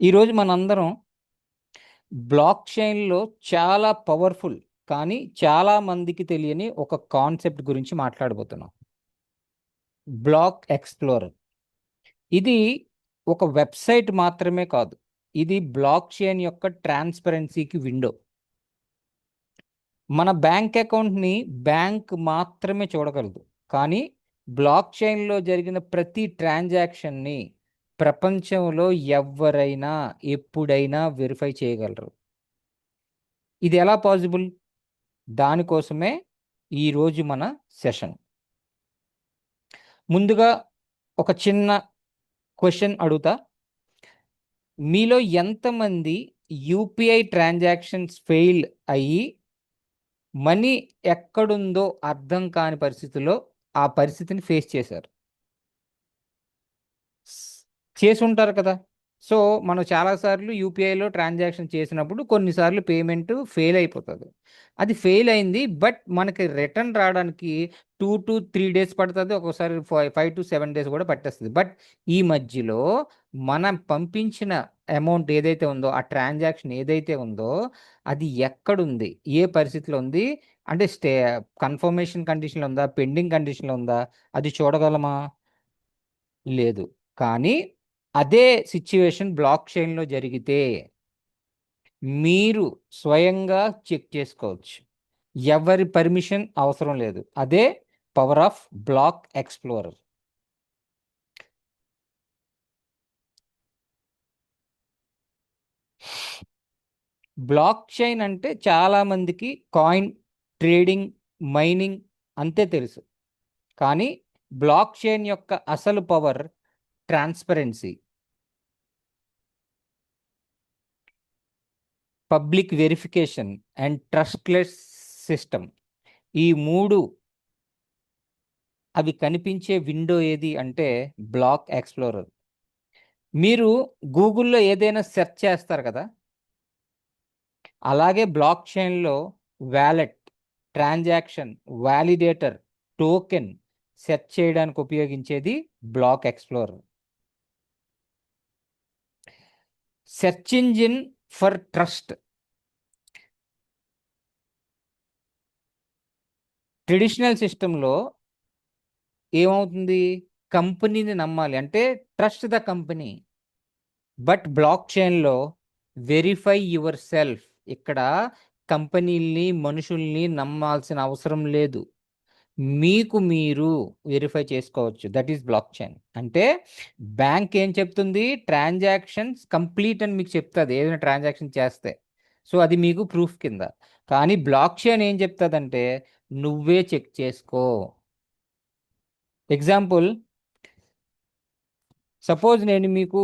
ఈరోజు మనందరం బ్లాక్ చైన్లో చాలా పవర్ఫుల్ కానీ చాలా మందికి తెలియని ఒక కాన్సెప్ట్ గురించి మాట్లాడబోతున్నాం. Block explorer. ఇది ఒక వెబ్సైట్ మాత్రమే కాదు, ఇది బ్లాక్ చైన్ యొక్క ట్రాన్స్పరెన్సీకి విండో. మన బ్యాంక్ అకౌంట్ని బ్యాంక్ మాత్రమే చూడగలదు, కానీ బ్లాక్ చైన్లో జరిగిన ప్రతి ట్రాన్సాక్షన్ని ప్రపంచంలో ఎవరైనా ఎప్పుడైనా వెరిఫై చేయగలరు. ఇది ఎలా పాసిబుల్? దానికోసమే ఈరోజు మన సెషన్. ముందుగా ఒక చిన్న క్వశ్చన్ అడుగుతా. మీలో ఎంతమంది యూపీఐ ట్రాన్సాక్షన్స్ ఫెయిల్ అయ్యి మనీ ఎక్కడుందో అర్థం కాని పరిస్థితుల్లో ఆ పరిస్థితిని ఫేస్ చేశారు? చేసి ఉంటారు కదా. సో మనం చాలాసార్లు యూపీఐలో ట్రాన్సాక్షన్ చేసినప్పుడు కొన్నిసార్లు పేమెంట్ ఫెయిల్ అయిపోతుంది. అది ఫెయిల్ అయింది, బట్ మనకి రిటర్న్ రావడానికి 2 to 3 days పడుతుంది, ఒక్కోసారి 5 to 7 days కూడా పట్టేస్తుంది. బట్ ఈ మధ్యలో మనం పంపించిన అమౌంట్ ఏదైతే ఉందో, ఆ ట్రాన్సాక్షన్ ఏదైతే ఉందో అది ఎక్కడుంది, ఏ పరిస్థితిలో ఉంది, అంటే కన్ఫర్మేషన్ కండిషన్లో ఉందా, పెండింగ్ కండిషన్లో ఉందా, అది చూడగలమా? లేదు. కానీ అదే సిచ్యువేషన్ బ్లాక్ చైన్లో జరిగితే మీరు స్వయంగా చెక్ చేసుకోవచ్చు. ఎవరి పర్మిషన్ అవసరం లేదు. అదే power of block explorer. Blockchain అంటే చాలామందికి కాయిన్ ట్రేడింగ్, మైనింగ్ అంతే తెలుసు. కానీ బ్లాక్ చైన్ యొక్క అసలు power transparency, public verification and trustless system. ఈ మూడు అవి కనిపించే విండో ఏది అంటే బ్లాక్ ఎక్స్ప్లోరర్. మీరు గూగుల్లో ఏదైనా సెర్చ్ చేస్తారు కదా, అలాగే బ్లాక్ చైన్లో wallet, transaction, validator, token search చేయడానికి ఉపయోగించేది block explorer. Search engine for trust. Traditional సిస్టంలో ఏమవుతుంది? కంపెనీని నమ్మాలి అంటే trust the company. But block చైన్లో వెరిఫై యువర్ సెల్ఫ్. ఇక్కడ కంపెనీల్ని, మనుషుల్ని నమ్మాల్సిన అవసరం లేదు, మీకు మీరు వెరిఫై చేసుకోవచ్చు. That is block chain. అంటే బ్యాంక్ ఏం చెప్తుంది? ట్రాన్సాక్షన్స్ కంప్లీట్ అని మీకు చెప్తుంది ఏదైనా ట్రాన్సాక్షన్ చేస్తే. సో అది మీకు ప్రూఫ్ కింద. కానీ బ్లాక్ చైన్ ఏం చెప్తుందంటే నువ్వే చెక్ చేసుకో. ఎగ్జాంపుల్, సపోజ్ నేను మీకు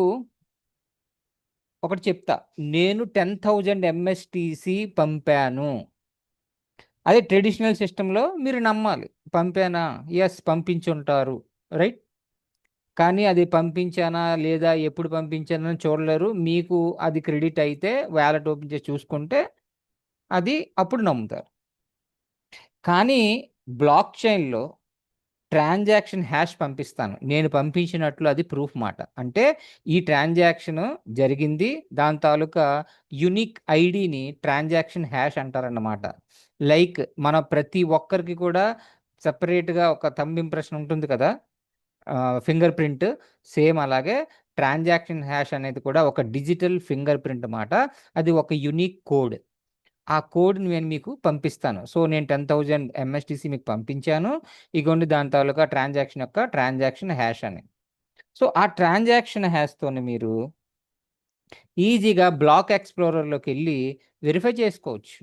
ఒకటి చెప్తా, నేను 10,000 ఎంఎస్టిసి పంపాను. అదే ట్రెడిషనల్ సిస్టంలో మీరు నమ్మాలి, పంపానా, ఎస్ పంపించుంటారు, రైట్. కానీ అది పంపించానా లేదా, ఎప్పుడు పంపించానని చూడలేరు. మీకు అది క్రెడిట్ అయితే వ్యాలెట్ ఓపెన్ చేసి చూసుకుంటే అది అప్పుడు నమ్ముతారు. కానీ బ్లాక్ చైన్లో ట్రాన్సాక్షన్ హ్యాష్ పంపిస్తాను, నేను పంపించినట్లు అది ప్రూఫ్ మాట. అంటే ఈ ట్రాన్సాక్షన్ జరిగింది, దాని తాలూకా యునిక్ ఐడిని ట్రాన్సాక్షన్ హ్యాష్ అంటారన్నమాట. లైక్ మన ప్రతి ఒక్కరికి కూడా సపరేట్గా ఒక థంబ్ ఇంప్రెషన్ ఉంటుంది కదా, ఫింగర్ ప్రింట్. సేమ్ అలాగే ట్రాన్సాక్షన్ హ్యాష్ అనేది కూడా ఒక డిజిటల్ ఫింగర్ ప్రింట్ మాట. అది ఒక యునిక్ కోడ్. ఆ కోడ్ని నేను మీకు పంపిస్తాను. సో నేను 10,000 ఎంఎస్టిసి మీకు పంపించాను, ఇగోండి దాని తాలూకా ట్రాన్సాక్షన్ యొక్క ట్రాన్సాక్షన్ హ్యాష్ అని. సో ఆ ట్రాన్సాక్షన్ హ్యాష్తోని మీరు ఈజీగా బ్లాక్ ఎక్స్ప్లోరర్లోకి వెళ్ళి వెరిఫై చేసుకోవచ్చు.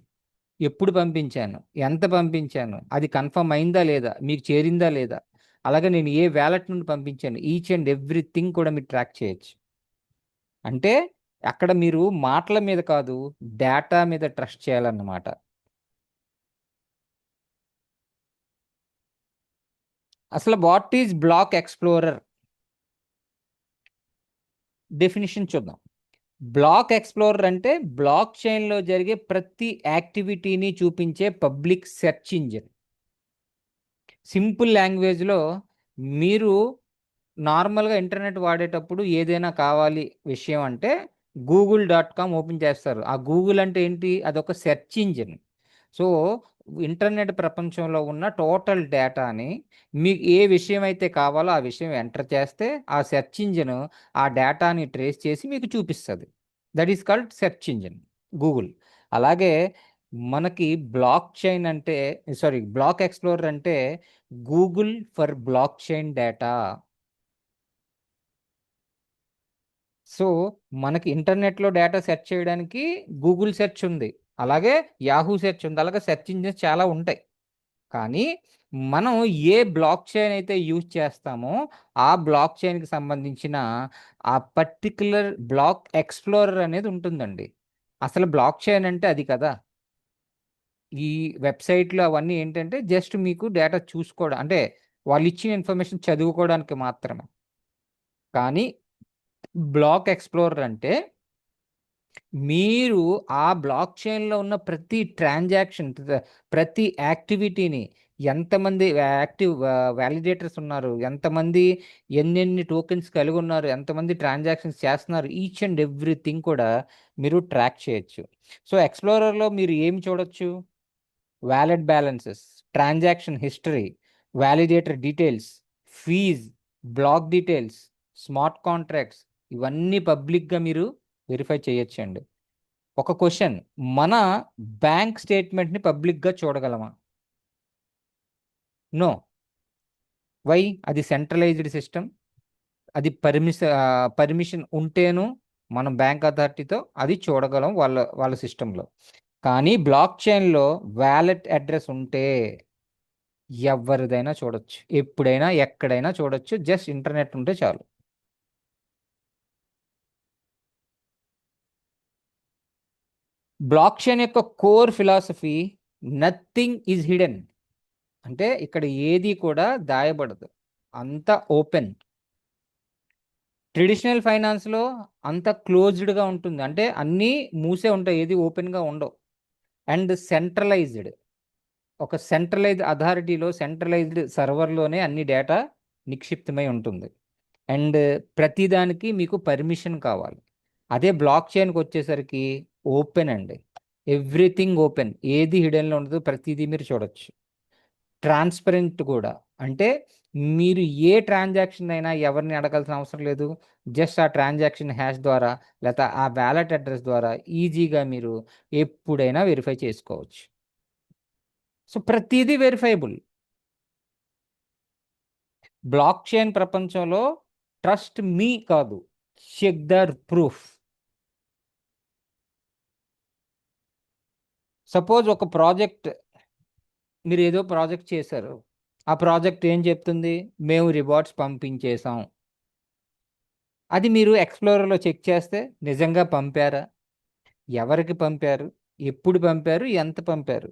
ఎప్పుడు పంపించాను, ఎంత పంపించాను, అది కన్ఫర్మ్ అయిందా లేదా, మీకు చేరిందా లేదా, అలాగే నేను ఏ వ్యాలెట్ నుండి పంపించాను, ఈచ్ అండ్ ఎవ్రీథింగ్ కూడా మీరు ట్రాక్ చేయొచ్చు. అంటే అక్కడ మీరు మాటల మీద కాదు, డేటా మీద ట్రస్ట్ చేయాలన్నమాట. అసలు what is block explorer definition చూద్దాం. బ్లాక్ ఎక్స్ప్లోరర్ అంటే బ్లాక్ చైన్లో జరిగే ప్రతి యాక్టివిటీని చూపించే పబ్లిక్ సెర్చ్ ఇంజిన్. సింపుల్ లాంగ్వేజ్లో, మీరు నార్మల్గా ఇంటర్నెట్ వాడేటప్పుడు ఏదైనా కావాలి విషయం అంటే google.com ఓపెన్ చేస్తారు. ఆ గూగుల్ అంటే ఏంటి? అదొక సెర్చ్ ఇంజిన్. సో ఇంటర్నెట్ ప్రపంచంలో ఉన్న టోటల్ డేటాని మీకు ఏ విషయం అయితే కావాలో ఆ విషయం ఎంటర్ చేస్తే ఆ సెర్చ్ ఇంజిన్ ఆ డేటాని ట్రేస్ చేసి మీకు చూపిస్తుంది. That is called search engine Google. అలాగే మనకి బ్లాక్ చైన్ అంటే, సారీ, బ్లాక్ ఎక్స్ప్లోరర్ అంటే Google for block chain data. So మనకి ఇంటర్నెట్లో డేటా సెర్చ్ చేయడానికి గూగుల్ సెర్చ్ ఉంది, అలాగే యాహూ సెర్చ్ ఉంది, అలాగే సెర్చ్ ఇంజిన్స్ చాలా ఉంటాయి. కానీ మనం ఏ బ్లాక్ చైన్ అయితే యూజ్ చేస్తామో ఆ బ్లాక్ చైన్కి సంబంధించిన ఆ పర్టికులర్ బ్లాక్ ఎక్స్ప్లోరర్ అనేది ఉంటుందండి. అసలు బ్లాక్ చైన్ అంటే అది కదా. ఈ వెబ్సైట్లు అవన్నీ ఏంటంటే జస్ట్ మీకు డేటా చూసుకోవడం, అంటే వాళ్ళు ఇచ్చిన ఇన్ఫర్మేషన్ చదువుకోవడానికి మాత్రమే. కానీ బ్లాక్ ఎక్స్ప్లోరర్ అంటే మీరు ఆ బ్లాక్ చైన్లో ఉన్న ప్రతి ట్రాన్సాక్షన్, ప్రతి యాక్టివిటీని, ఎంతమంది యాక్టివ్ వ్యాలిడేటర్స్ ఉన్నారు, ఎంతమంది ఎన్నెన్ని టోకెన్స్ కలిగి ఉన్నారు, ఎంతమంది ట్రాన్సాక్షన్స్ చేస్తున్నారు, ఈచ్ అండ్ ఎవ్రీథింగ్ కూడా మీరు ట్రాక్ చేయొచ్చు. సో ఎక్స్ప్లోరర్లో మీరు ఏమి చూడొచ్చు? Wallet balances, transaction history, validator details, fees, block details, smart contracts, ఇవన్నీ పబ్లిక్గా మీరు వెరిఫై చేయొచ్చండి. ఒక క్వశ్చన్, మన బ్యాంక్ స్టేట్మెంట్ని పబ్లిక్గా చూడగలమా? నో. వై? అది సెంట్రలైజ్డ్ సిస్టమ్. అది పర్మిషన్ ఉంటేను మనం బ్యాంక్ అథారిటీతో అది చూడగలం వాళ్ళ వాళ్ళ సిస్టంలో. కానీ బ్లాక్ చైన్లో వ్యాలెట్ అడ్రస్ ఉంటే ఎవరిదైనా చూడొచ్చు, ఎప్పుడైనా ఎక్కడైనా చూడొచ్చు, జస్ట్ ఇంటర్నెట్ ఉంటే చాలు. బ్లాక్ చైన్ యొక్క core philosophy, nothing is hidden. అంటే ఇక్కడ ఏది కూడా దాయబడదు, అంతా ఓపెన్. ట్రెడిషనల్ ఫైనాన్స్లో అంత క్లోజ్డ్గా ఉంటుంది, అంటే అన్నీ మూసే ఉంటాయి, ఏది ఓపెన్గా ఉండవు. అండ్ సెంట్రలైజ్డ్, ఒక సెంట్రలైజ్డ్ అథారిటీలో, సెంట్రలైజ్డ్ సర్వర్లోనే అన్ని డేటా నిక్షిప్తమై ఉంటుంది. అండ్ ప్రతిదానికి మీకు పర్మిషన్ కావాలి. అదే బ్లాక్ చైన్కి వచ్చేసరికి ఓపెన్ అండి, ఎవ్రీథింగ్ ఓపెన్, ఏది హిడెన్లో ఉండదు, ప్రతిదీ మీరు చూడొచ్చు. ట్రాన్స్పరెంట్ కూడా, అంటే మీరు ఏ ట్రాన్సాక్షన్ అయినా ఎవరిని అడగాల్సిన అవసరం లేదు. జస్ట్ ఆ ట్రాన్సాక్షన్ హ్యాష్ ద్వారా లేకపోతే ఆ వ్యాలెట్ అడ్రస్ ద్వారా ఈజీగా మీరు ఎప్పుడైనా వెరిఫై చేసుకోవచ్చు. సో ప్రతిదీ వెరిఫైబుల్. బ్లాక్ చైన్ ప్రపంచంలో ట్రస్ట్ మీ కాదు, చెక్ దర్ ప్రూఫ్. సపోజ్ ఒక ప్రాజెక్ట్, మీరు ఏదో ప్రాజెక్ట్ చేశారు, ఆ ప్రాజెక్ట్ ఏం చెప్తుంది? మేము రివార్డ్స్ పంపించేసాం. అది మీరు ఎక్స్ప్లోరర్లో చెక్ చేస్తే నిజంగా పంపారా, ఎవరికి పంపారు, ఎప్పుడు పంపారు, ఎంత పంపారు,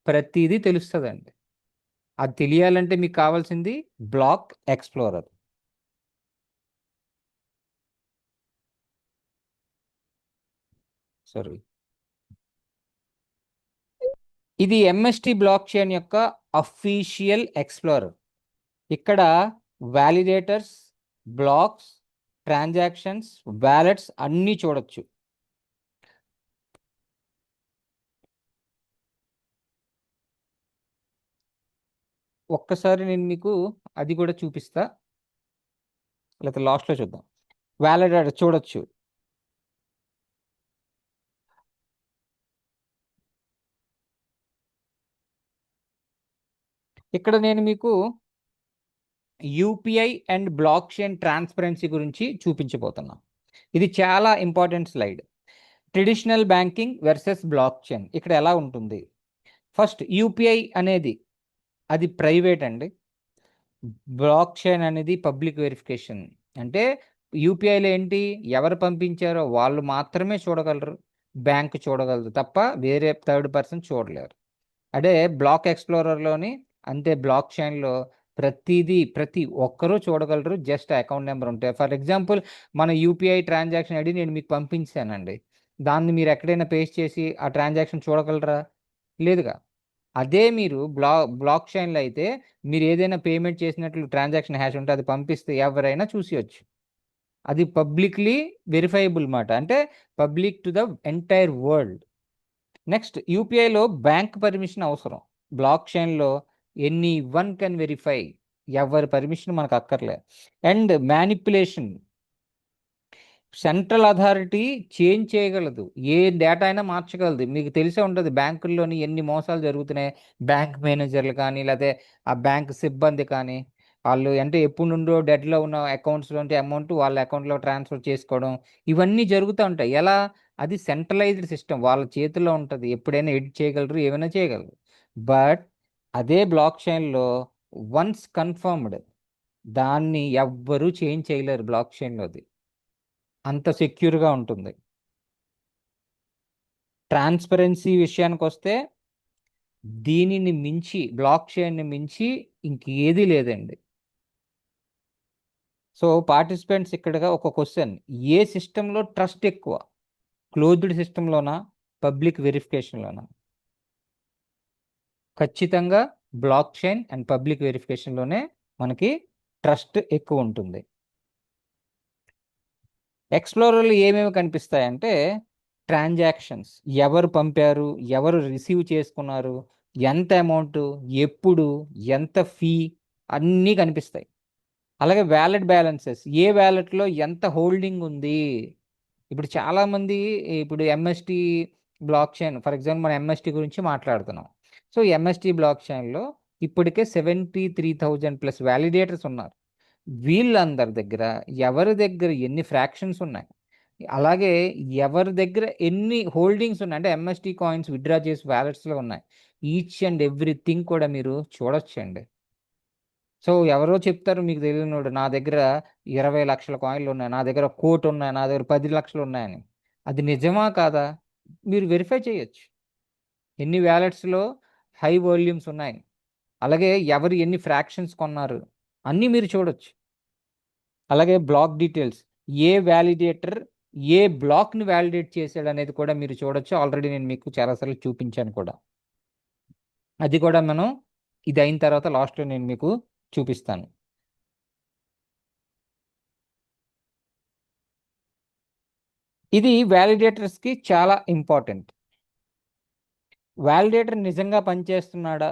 ప్రతిదీ తెలుస్తుందండి. అది తెలియాలంటే మీకు కావాల్సింది బ్లాక్ ఎక్స్ప్లోరర్. సారీ, ఇది ఎంఎస్టి బ్లాక్ చైన్ యొక్క అఫీషియల్ ఎక్స్ప్లోరర్. ఇక్కడ వ్యాలిడేటర్స్, బ్లాక్స్, ట్రాన్సాక్షన్స్, వ్యాలెట్స్ అన్నీ చూడొచ్చు. ఒక్కసారి నేను మీకు అది కూడా చూపిస్తా, లేకపోతే లాస్ట్లో చూద్దాం. వ్యాలిడేటర్ చూడొచ్చు. ఇక్కడ నేను మీకు UPI and block chain transparency గురించి చూపించబోతున్నా. ఇది చాలా important slide. Traditional banking versus block chain ఇక్కడ ఎలా ఉంటుంది? ఫస్ట్ యూపీఐ అనేది అది ప్రైవేట్ అండి, బ్లాక్ చైన్ అనేది పబ్లిక్ వెరిఫికేషన్. అంటే యూపీఐలో ఏంటి, ఎవరు పంపించారో వాళ్ళు మాత్రమే చూడగలరు, బ్యాంక్ చూడగలరు తప్ప వేరే థర్డ్ పర్సన్ చూడలేరు. అదే బ్లాక్ ఎక్స్ప్లోరర్లోని అంతే, బ్లాక్ చైన్లో ప్రతి ఒక్కరూ చూడగలరు, జస్ట్ అకౌంట్ నెంబర్ ఉంటాయి. ఫర్ ఎగ్జాంపుల్, మన యూపీఐ ట్రాన్సాక్షన్ ఐడి నేను మీకు పంపించానండి, దాన్ని మీరు ఎక్కడైనా పేస్ట్ చేసి ఆ ట్రాన్సాక్షన్ చూడగలరా? లేదుగా. అదే మీరు బ్లాక్ చైన్లో అయితే మీరు ఏదైనా పేమెంట్ చేసినట్లు ట్రాన్సాక్షన్ హ్యాష్ ఉంటే అది పంపిస్తే ఎవరైనా చూసేయచ్చు. అది పబ్లిక్లీ వెరిఫైబుల్ మాట, అంటే public to the entire world. Next, యూపీఐలో బ్యాంక్ పర్మిషన్ అవసరం. బ్లాక్ చైన్లో ఎనీ వన్ కెన్ వెరిఫై, ఎవరి పర్మిషన్ మనకు అక్కర్లే. And manipulation, central authority change చేయగలదు, ఏ డేటా అయినా మార్చగలదు. మీకు తెలిసే ఉంటుంది బ్యాంకుల్లోని ఎన్ని మోసాలు జరుగుతున్నాయి. బ్యాంక్ మేనేజర్లు కానీ, లేకపోతే ఆ బ్యాంక్ సిబ్బంది కానీ, వాళ్ళు అంటే ఎప్పుడు నుండో డెడ్లో ఉన్న అకౌంట్స్లోంటి అమౌంట్ వాళ్ళ అకౌంట్లో ట్రాన్స్ఫర్ చేసుకోవడం, ఇవన్నీ జరుగుతూ ఉంటాయి. ఎలా? అది సెంట్రలైజ్డ్ సిస్టమ్, వాళ్ళ చేతిలో ఉంటుంది. ఎప్పుడైనా ఎడిట్ చేయగలరు, ఏమైనా చేయగలరు. బట్ అదే బ్లాక్ చైన్లో వన్స్ కన్ఫర్మ్డ్, దాన్ని ఎవ్వరూ చేంజ్ చేయలేరు. బ్లాక్ చైన్లోది అంత సెక్యూర్గా ఉంటుంది. ట్రాన్స్పరెన్సీ విషయానికి వస్తే, దీనిని మించి, బ్లాక్ చైన్ని మించి ఇంకేది లేదండి. సో పార్టిసిపెంట్స్ ఇక్కడగా ఒక క్వశ్చన్: ఏ సిస్టంలో ట్రస్ట్ ఎక్కువ, క్లోజ్డ్ సిస్టంలోనా, పబ్లిక్ వెరిఫికేషన్లోనా? ఖచ్చితంగా బ్లాక్ చైన్ అండ్ పబ్లిక్ వెరిఫికేషన్లోనే మనకి ట్రస్ట్ ఎక్కువ ఉంటుంది. ఎక్స్ప్లోరర్లు ఏమేమి కనిపిస్తాయంటే, ట్రాన్సాక్షన్స్, ఎవరు పంపారు, ఎవరు రిసీవ్ చేసుకున్నారు, ఎంత అమౌంట్, ఎప్పుడు, ఎంత ఫీ, అన్నీ కనిపిస్తాయి. అలాగే వ్యాలెట్ బ్యాలెన్సెస్, ఏ వ్యాలెట్లో ఎంత హోల్డింగ్ ఉంది. ఇప్పుడు చాలామంది, ఇప్పుడు MST block chain, for example మన ఎంఎస్టి గురించి మాట్లాడుతున్నాం. సో ఎంఎస్టి బ్లాక్ చైన్లో ఇప్పటికే 73,000+ వ్యాలిడేటర్స్ ఉన్నారు. వీళ్ళందరి దగ్గర, ఎవరి దగ్గర ఎన్ని ఫ్రాక్షన్స్ ఉన్నాయి, అలాగే ఎవరి దగ్గర ఎన్ని హోల్డింగ్స్ ఉన్నాయి, అంటే ఎంఎస్టి కాయిన్స్ విత్డ్రా చేసి వ్యాలెట్స్లో ఉన్నాయి, ఈచ్ అండ్ ఎవ్రీథింగ్ కూడా మీరు చూడొచ్చండి. సో ఎవరో చెప్తారు మీకు తెలియనోడు, నా దగ్గర 20 లక్షల కాయిన్లు ఉన్నాయి, నా దగ్గర 1 కోటి ఉన్నాయి, నా దగ్గర 10 లక్షలు ఉన్నాయని. అది నిజమా కాదా? మీరు వెరిఫై చేయొచ్చు. ఎన్ని వ్యాలెట్స్లో హై వాల్యూమ్స్ ఉన్నాయి, అలాగే ఎవరు ఎన్ని ఫ్రాక్షన్స్ కొన్నారు, అన్నీ మీరు చూడొచ్చు. అలాగే బ్లాక్ డీటెయిల్స్, ఏ వ్యాలిడేటర్ ఏ బ్లాక్ని వ్యాలిడేట్ చేశాడు అనేది కూడా మీరు చూడొచ్చు. ఆల్రెడీ నేను మీకు చాలాసార్లు చూపించాను కూడా. అది కూడా మనం ఇది అయిన తర్వాత లాస్ట్లో నేను మీకు చూపిస్తాను. ఇది వ్యాలిడేటర్స్కి చాలా ఇంపార్టెంట్. వ్యాలిడేటర్ నిజంగా పనిచేస్తున్నాడా,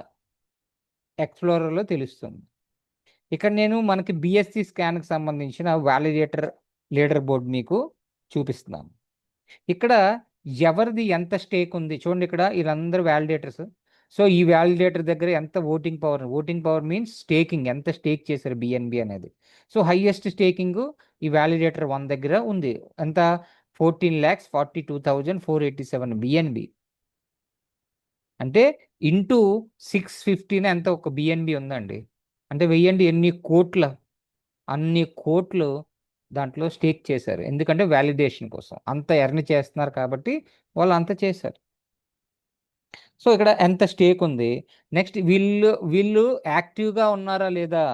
ఎక్స్ప్లోరర్లో తెలుస్తుంది. ఇక్కడ నేను మనకి బిఎస్సి స్కాన్కి సంబంధించిన వ్యాలిడేటర్ లీడర్ బోర్డ్ మీకు చూపిస్తున్నాను. ఇక్కడ ఎవరిది ఎంత స్టేక్ ఉంది చూడండి. ఇక్కడ వీళ్ళందరూ వ్యాలిడేటర్స్. సో ఈ వ్యాలిడేటర్ దగ్గర ఎంత ఓటింగ్ పవర్ మీన్స్ స్టేకింగ్, ఎంత స్టేక్ చేశారు బిఎన్బి అనేది. సో హైయెస్ట్ స్టేకింగ్ ఈ వ్యాలిడేటర్ 1 దగ్గర ఉంది. ఎంత? 14,42,487 బిఎన్బి. అంటే ఇంటూ 615 ఎంత ఒక బిఎన్బి ఉందండి. అంటే వెయ్యండి ఎన్ని కోట్ల, అన్ని కోట్లు దాంట్లో స్టేక్ చేశారు. ఎందుకంటే వ్యాలిడేషన్ కోసం అంత ఎర్న్ చేస్తున్నారు కాబట్టి వాళ్ళు అంత చేశారు. సో ఇక్కడ ఎంత స్టేక్ ఉంది. నెక్స్ట్ వీళ్ళు వీళ్ళు యాక్టివ్గా ఉన్నారా లేదా,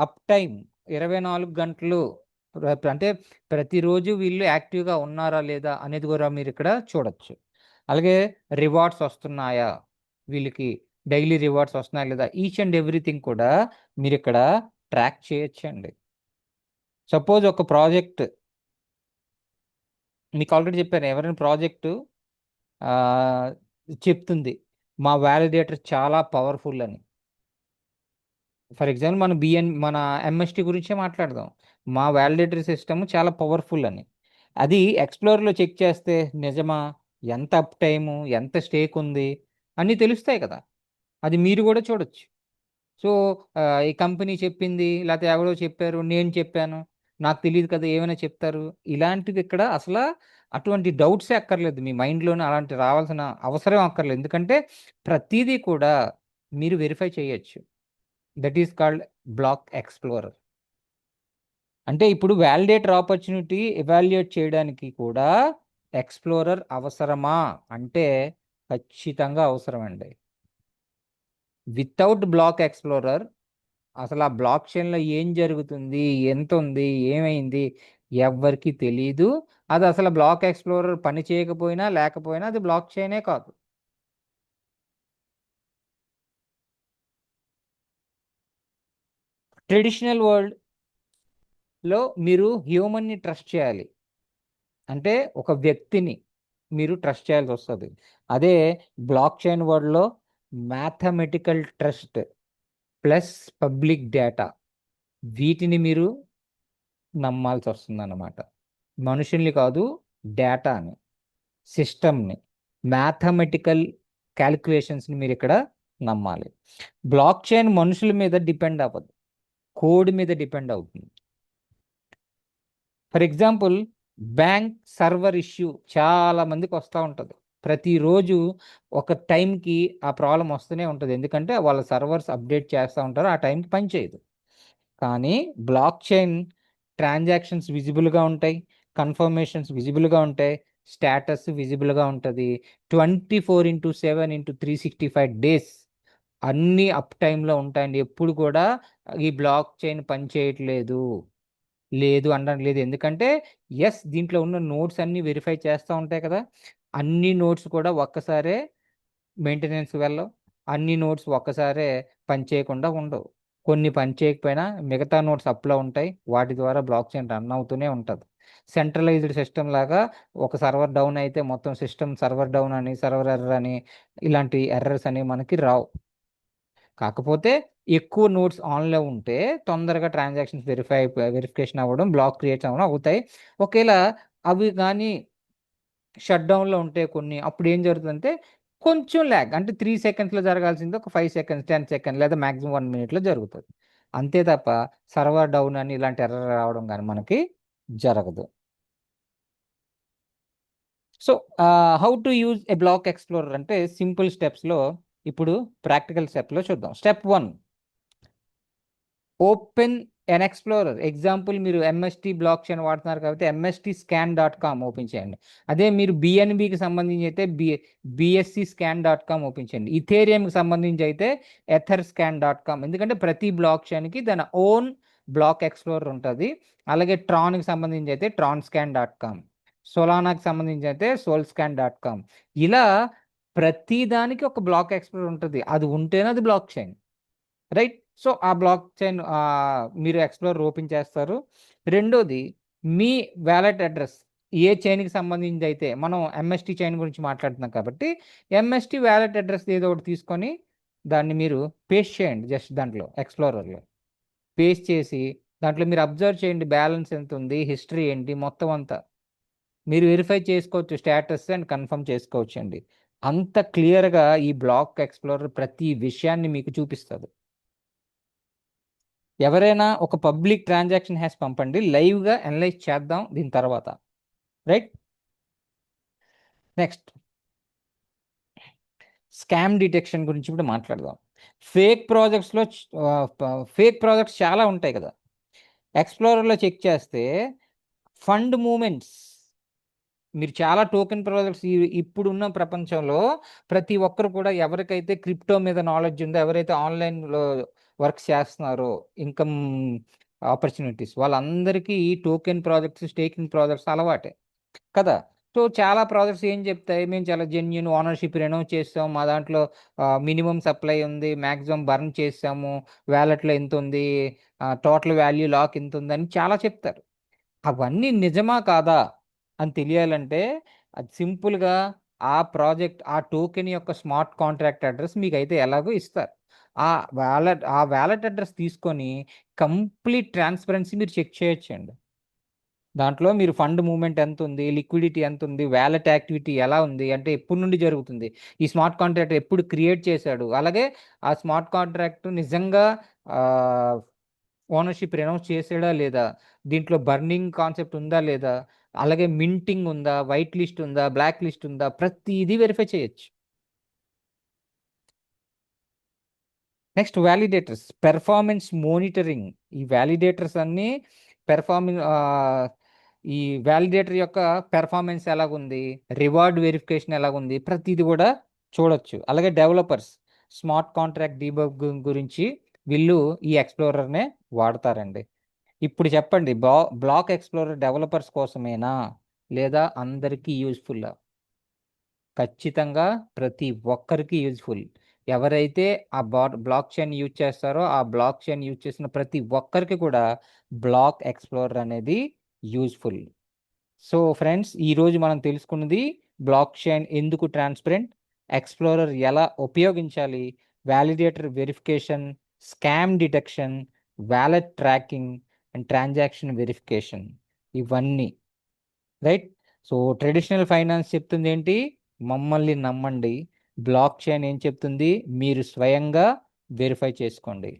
అప్ టైం 24 గంటలు, అంటే ప్రతిరోజు వీళ్ళు యాక్టివ్గా ఉన్నారా లేదా అనేది కూడా మీరు ఇక్కడ చూడొచ్చు. అలాగే రివార్డ్స్ వస్తున్నాయా, వీళ్ళకి డైలీ రివార్డ్స్ వస్తున్నాయా లేదా, ఈచ్ అండ్ ఎవ్రీథింగ్ కూడా మీరు ఇక్కడ ట్రాక్ చేయొచ్చండి. సపోజ్ ఒక ప్రాజెక్ట్, మీకు ఆల్రెడీ చెప్పాను, ఎవరైనా ప్రాజెక్టు చెప్తుంది మా వ్యాలిడేటర్ చాలా పవర్ఫుల్ అని. ఫర్ ఎగ్జాంపుల్ మన ఎంఎస్టి గురించే మాట్లాడదాం. మా వ్యాలిడేటర్ సిస్టమ్ చాలా పవర్ఫుల్ అని. అది ఎక్స్ప్లోర్లో చెక్ చేస్తే నిజమా, ఎంత అప్ టైము, ఎంత స్టేక్ ఉంది, అన్నీ తెలుస్తాయి కదా. అది మీరు కూడా చూడొచ్చు. సో ఈ కంపెనీ చెప్పింది, లేకపోతే ఎవరో చెప్పారు, నేను చెప్పాను, నాకు తెలియదు కదా, ఏమైనా చెప్తారు, ఇలాంటిది ఇక్కడ అసలు అటువంటి డౌట్సే అక్కర్లేదు. మీ మైండ్లోనే అలాంటి రావాల్సిన అవసరం అక్కర్లేదు. ఎందుకంటే ప్రతిదీ కూడా మీరు వెరిఫై చేయొచ్చు. That is called block explorer. అంటే ఇప్పుడు వ్యాలిడేటర్ ఆపర్చునిటీ ఎవాల్యుయేట్ చేయడానికి కూడా ఎక్స్ప్లోరర్ అవసరమా అంటే ఖచ్చితంగా అవసరం అండి. వితౌట్ బ్లాక్ ఎక్స్ప్లోరర్ అసలు ఆ బ్లాక్ చైన్లో ఏం జరుగుతుంది, ఎంత ఉంది, ఏమైంది, ఎవ్వరికి తెలీదు. అది అసలు బ్లాక్ ఎక్స్ప్లోరర్ పని చేయకపోయినా లేకపోయినా అది బ్లాక్ చైనే కాదు. ట్రెడిషనల్ వరల్డ్ లో మీరు హ్యూమన్ని ట్రస్ట్ చేయాలి. అంటే ఒక వ్యక్తిని మీరు ట్రస్ట్ చేయాల్సి వస్తుంది. అదే బ్లాక్ చైన్ వరల్డ్లో mathematical trust plus public data, వీటిని మీరు నమ్మాల్సి వస్తుంది అన్నమాట. మనుషుల్ని కాదు, డేటాని, సిస్టమ్ని, మ్యాథమెటికల్ క్యాలిక్యులేషన్స్ని మీరు ఇక్కడ నమ్మాలి. బ్లాక్ చైన్ మనుషుల మీద డిపెండ్ అవ్వదు, కోడ్ మీద డిపెండ్ అవుతుంది. For example, bank server issue చాలా మందికి వస్తూ ఉంటుంది. ప్రతిరోజు ఒక టైంకి ఆ ప్రాబ్లం వస్తూనే ఉంటుంది, ఎందుకంటే వాళ్ళ సర్వర్స్ అప్డేట్ చేస్తూ ఉంటారు, ఆ టైంకి పని చేయదు. కానీ బ్లాక్ చైన్ ట్రాన్సాక్షన్స్ విజిబుల్గా ఉంటాయి, కన్ఫర్మేషన్స్ విజిబుల్గా ఉంటాయి, స్టేటస్ విజిబుల్గా ఉంటుంది. 24/7/365 డేస్ అన్నీ అప్ టైంలో ఉంటాయండి. ఎప్పుడు కూడా ఈ బ్లాక్ చైన్ పని చేయట్లేదు లేదు అనడం లేదు. ఎందుకంటే దీంట్లో ఉన్న నోట్స్ అన్నీ వెరిఫై చేస్తూ ఉంటాయి కదా. అన్ని నోట్స్ కూడా ఒక్కసారే మెయింటెనెన్స్ వెళ్ళవు, అన్ని నోట్స్ ఒక్కసారే పని చేయకుండా ఉండవు. కొన్ని పని చేయకపోయినా మిగతా నోట్స్ అప్లో ఉంటాయి, వాటి ద్వారా బ్లాక్ చైన్ రన్ అవుతూనే ఉంటుంది. సెంట్రలైజ్డ్ సిస్టమ్ లాగా ఒక సర్వర్ డౌన్ అయితే మొత్తం సిస్టమ్ సర్వర్ డౌన్ అని, సర్వర్ ఎర్రర్ అని, ఇలాంటి ఎర్రర్స్ అని మనకి రావు. కాకపోతే ఎక్కువ నోట్స్ ఆన్లో ఉంటే తొందరగా ట్రాన్సాక్షన్స్ వెరిఫికేషన్ అవ్వడం, బ్లాక్ క్రియేట్ అవ్వడం అవుతాయి. ఒకవేళ అవి కానీ షట్ డౌన్లో ఉంటే కొన్ని, అప్పుడు ఏం జరుగుతుందంటే కొంచెం ల్యాగ్, అంటే 3 సెకండ్స్లో జరగాల్సింది ఒక 5 సెకండ్స్, 10 సెకండ్స్ లేదా మాక్సిమం 1 మినిట్లో జరుగుతుంది. అంతే తప్ప సర్వర్ డౌన్ అని ఇలాంటి ఎర్రర్ రావడం కానీ మనకి జరగదు. So how to use a block explorer అంటే సింపుల్ స్టెప్స్లో ఇప్పుడు ప్రాక్టికల్ స్టెప్లో చూద్దాం. Step 1, open an explorer. Example, మీరు ఎంఎస్టీ బ్లాక్ చైన్ వాడుతున్నారు కాబట్టి mstscan.com ఓపెన్ చేయండి. అదే మీరు బిఎన్బికి సంబంధించి అయితే bscscan.com ఓపెన్ చేయండి. ఇథేరియంకి సంబంధించి అయితే etherscan.com. ఎందుకంటే ప్రతి బ్లాక్ చైన్కి దాని ఓన్ బ్లాక్ ఎక్స్ప్లోరర్ ఉంటుంది. అలాగే ట్రాన్కి సంబంధించి అయితే transcan.com, సోలానాకి సంబంధించి అయితే solscan.com. ఇలా ప్రతి దానికి ఒక బ్లాక్ ఎక్స్ప్లోరర్ ఉంటుంది, అది ఉంటేనే అది బ్లాక్ చైన్, రైట్? సో ఆ బ్లాక్ చైన్ మీరు ఎక్స్ప్లోర్ ఓపెన్ చేస్తారు. రెండోది, మీ వ్యాలెట్ అడ్రస్ ఏ చైన్కి సంబంధించి అయితే, మనం ఎంఎస్టీ చైన్ గురించి మాట్లాడుతున్నాం కాబట్టి ఎంఎస్టీ వ్యాలెట్ అడ్రస్ ఏదో ఒకటి తీసుకొని దాన్ని మీరు పేస్ట్ చేయండి. జస్ట్ దాంట్లో ఎక్స్ప్లోరర్లో పేస్ట్ చేసి దాంట్లో మీరు అబ్జర్వ్ చేయండి, బ్యాలెన్స్ ఎంత ఉంది, హిస్టరీ ఏంటి, మొత్తం అంతా మీరు వెరిఫై చేసుకోవచ్చు, స్టేటస్ అండ్ కన్ఫర్మ్ చేసుకోవచ్చు అండి. అంత క్లియర్గా ఈ బ్లాక్ ఎక్స్ప్లోరర్ ప్రతి విషయాన్ని మీకు చూపిస్తుంది. ఎవరైనా ఒక పబ్లిక్ ట్రాన్సాక్షన్ హ్యాస్ పంపండి, లైవ్గా అనలైజ్ చేద్దాం దీని తర్వాత, రైట్? నెక్స్ట్, స్కామ్ డిటెక్షన్ గురించి ఇప్పుడు మాట్లాడదాం. ఫేక్ ప్రాజెక్ట్స్లో ఫేక్ ప్రాజెక్ట్స్ చాలా ఉంటాయి కదా. ఎక్స్ప్లోరర్లో చెక్ చేస్తే ఫండ్ మూమెంట్స్, మీరు చాలా టోకెన్ ప్రాజెక్ట్స్ ఇప్పుడున్న ప్రపంచంలో ప్రతి ఒక్కరు కూడా ఎవరికైతే క్రిప్టో మీద నాలెడ్జ్ ఉందో, ఎవరైతే ఆన్లైన్లో వర్క్ చేస్తున్నారో, ఇన్కమ్ ఆపర్చునిటీస్, వాళ్ళందరికీ ఈ టోకెన్ ప్రాజెక్ట్స్, స్టేకింగ్ ప్రాజెక్ట్స్ అలవాటే కదా. సో చాలా ప్రాజెక్ట్స్ ఏం చెప్తాయి, మేము చాలా జెన్యున్ ఓనర్షిప్ రెనోవ్ చేస్తాం, మా దాంట్లో మినిమం సప్లై ఉంది, మ్యాక్సిమం బర్న్ చేస్తాము, వ్యాలెట్లో ఎంత ఉంది, టోటల్ వాల్యూ లాక్ ఎంత ఉంది అని చాలా చెప్తారు. అవన్నీ నిజమా కాదా అని తెలియాలంటే అది సింపుల్గా ఆ టోకెన్ యొక్క స్మార్ట్ కాంట్రాక్ట్ అడ్రస్ మీకు అయితే ఎలాగో ఇస్తారు. ఆ వ్యాలెట్ అడ్రస్ తీసుకొని కంప్లీట్ ట్రాన్స్పరెన్సీ మీరు చెక్ చేయొచ్చండి. దాంట్లో మీరు ఫండ్ మూవ్మెంట్ ఎంత ఉంది, లిక్విడిటీ ఎంత ఉంది, వ్యాలెట్ యాక్టివిటీ ఎలా ఉంది, అంటే ఎప్పటి నుండి జరుగుతుంది, ఈ స్మార్ట్ కాంట్రాక్ట్ ఎప్పుడు క్రియేట్ చేశాడు, అలాగే ఆ స్మార్ట్ కాంట్రాక్ట్ నిజంగా ఓనర్షిప్ రెనౌన్స్ చేసాడా లేదా, దీంట్లో బర్నింగ్ కాన్సెప్ట్ ఉందా లేదా, అలాగే మింటింగ్ ఉందా, వైట్ లిస్ట్ ఉందా, బ్లాక్ లిస్ట్ ఉందా, ప్రతిదీ వెరిఫై చేయొచ్చు. Next, validators performance monitoring. ఈ వ్యాలిడేటర్స్ అన్నీ పెర్ఫార్మింగ్ ఈ వ్యాలిడేటర్ యొక్క పెర్ఫార్మెన్స్ ఎలాగుంది, రివార్డ్ వెరిఫికేషన్ ఎలాగుంది, ప్రతిది కూడా చూడొచ్చు. అలాగే డెవలపర్స్ స్మార్ట్ కాంట్రాక్ట్ డీబగ్ గురించి వీళ్ళు ఈ ఎక్స్ప్లోరర్నే వాడతారండి. ఇప్పుడు చెప్పండి, బ్లాక్ ఎక్స్ప్లోరర్ డెవలపర్స్ కోసమేనా లేదా అందరికీ యూజ్ఫుల్? ఖచ్చితంగా ప్రతి ఒక్కరికి యూజ్ఫుల్. ఎవరైతే ఆ బ్లాక్ చైన్ యూజ్ చేస్తారో ఆ బ్లాక్ చైన్ యూజ్ చేసిన ప్రతి ఒక్కరికి కూడా బ్లాక్ ఎక్స్ప్లోరర్ అనేది యూజ్ఫుల్. సో ఫ్రెండ్స్, ఈరోజు మనం తెలుసుకున్నది బ్లాక్ చైన్ ఎందుకు ట్రాన్స్పరెంట్, ఎక్స్ప్లోరర్ ఎలా ఉపయోగించాలి, validator verification, scam detection, wallet tracking and transaction verification, ఇవన్నీ రైట్. సో ట్రెడిషనల్ ఫైనాన్స్ చెప్తుంది ఏంటి? మమ్మల్ని నమ్మండి. బ్లాక్ చైన్ ఏం చెప్తుంది? మీరు స్వయంగా వెరిఫై చేసుకోండి.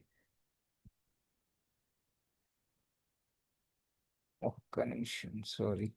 ఒక్క నిమిషం, సారీ.